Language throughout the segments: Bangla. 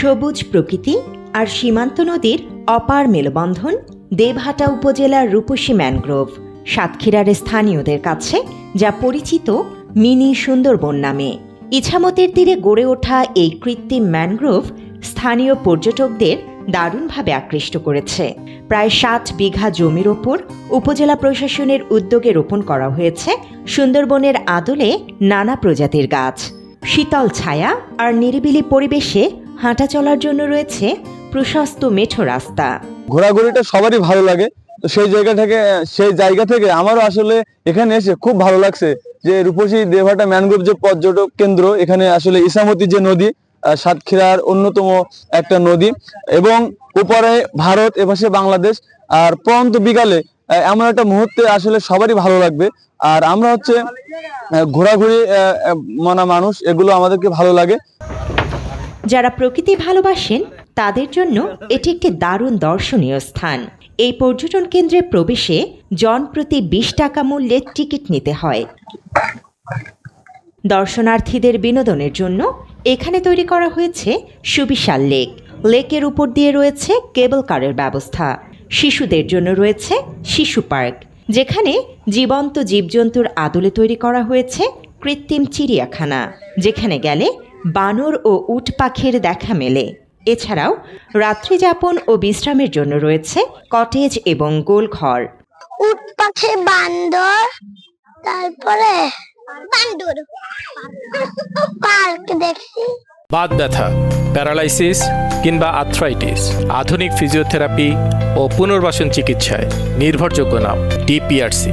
সবুজ প্রকৃতি আর সীমান্ত নদীর অপার মেলবন্ধন দেবহাটা উপজেলার রূপসী ম্যানগ্রোভ সাতক্ষীরার স্থানীয়দের কাছে যা পরিচিত মিনি সুন্দরবন নামে। ইছামতির তীরে গড়ে ওঠা এই কৃত্রিম ম্যানগ্রোভ স্থানীয় পর্যটকদের দারুণভাবে আকৃষ্ট করেছে। প্রায় ৬০ বিঘা জমির ওপর উপজেলা প্রশাসনের উদ্যোগে রোপণ করা হয়েছে সুন্দরবনের আদলে নানা প্রজাতির গাছ। শীতল ছায়া আর নিরিবিলি পরিবেশে হাঁটা চলার জন্য রয়েছে প্রশস্ত মেঠো রাস্তা। ঘোরাঘুরিটা সবারই ভালো লাগে, তো সেই জায়গা থেকে আমারও আসলে এখানে এসে খুব ভালো লাগছে যে রূপসী দেবহাটা ম্যানগ্রোভ যে পর্যটক কেন্দ্র, এখানে আসলে ইছামতি যে নদী সাতক্ষীরার অন্যতম একটা নদী, এবং উপরে ভারত এপাশে বাংলাদেশ, আর পরন্ত বিকালে এমন একটা মুহূর্তে আসলে সবারই ভালো লাগবে। আর আমরা হচ্ছে ঘোরাঘুরি মানা মানুষ, এগুলো আমাদেরকে ভালো লাগে। যারা প্রকৃতি ভালোবাসেন তাদের জন্য এটি একটি দারুণ দর্শনীয় স্থান। এই পর্যটন কেন্দ্রে প্রবেশে জনপ্রতি ২০ টাকা মূল্যের টিকিট নিতে হয়। দর্শনার্থীদের বিনোদনের জন্য এখানে তৈরি করা হয়েছে সুবিশাল লেক। লেকের উপর দিয়ে রয়েছে কেবল কারের ব্যবস্থা। শিশুদের জন্য রয়েছে শিশু পার্ক, যেখানে জীবন্ত জীবজন্তুর আদলে তৈরি করা হয়েছে কৃত্রিম চিড়িয়াখানা, যেখানে গেলে বানর ও উট পাখির দেখা মেলে। এছাড়াও রাত্রিযাপন ও বিশ্রামের জন্য রয়েছে কটেজ এবং গোলঘর। উট পাখি, বান্দর, তারপরে বান্দর পার্ক দেখছি। বাত ব্যথা, প্যারালাইসিস কিংবা আর্থ্রাইটিস, আধুনিক ফিজিওথেরাপি ও পুনর্বাসন চিকিৎসায় নির্ভরযোগ্য নাম ডিপিআরসি।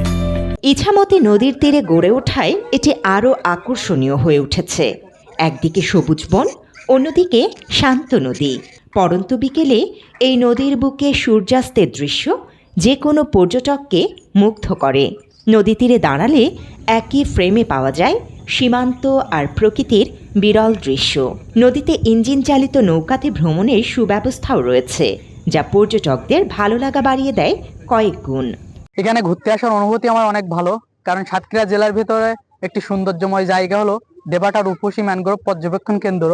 ইছামতি নদীর তীরে গড়ে ওঠায় এটি আরও আকর্ষণীয় হয়ে উঠেছে। একদিকে সবুজ বন, অন্যদিকে শান্ত নদী। পরন্ত বিকেলে এই নদীর বুকে সূর্যাস্তের দৃশ্য যে কোনো পর্যটককে মুগ্ধ করে। নদী তীরে দাঁড়ালে একই ফ্রেমে পাওয়া যায় সীমান্ত আর প্রকৃতির বিরল দৃশ্য। নদীতে ইঞ্জিন চালিত নৌকাতে ভ্রমণের সুব্যবস্থাও রয়েছে, যা পর্যটকদের ভালো লাগা বাড়িয়ে দেয় কয়েক গুণ। এখানে ঘুরতে আসার অনুভূতি আমার অনেক ভালো, কারণ সাতক্ষীরা জেলার ভেতরে একটি সৌন্দর্যময় জায়গা হলো দেবহাটা রূপসী ম্যানগ্রোভ পর্যবেক্ষণ কেন্দ্র।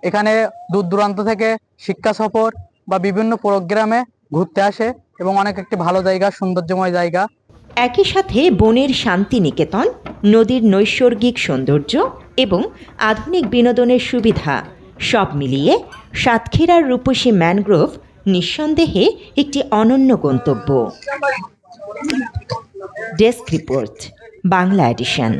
এখানে দূর দূরান্ত থেকে শিক্ষা সফর বা বিভিন্ন প্রোগ্রামে ঘুরতে আসে এবং অনেক একটি ভালো জায়গা, সৌন্দর্যময় জায়গা। একই সাথে বনের শান্তিনিকেতন, নদীর নৈসর্গিক সৌন্দর্য এবং আধুনিক বিনোদনের সুবিধা সব মিলিয়ে সাতক্ষীরার রূপসী ম্যানগ্রোভ নিঃসন্দেহে একটি অনন্য গন্তব্য। Desk report, Bangla addition.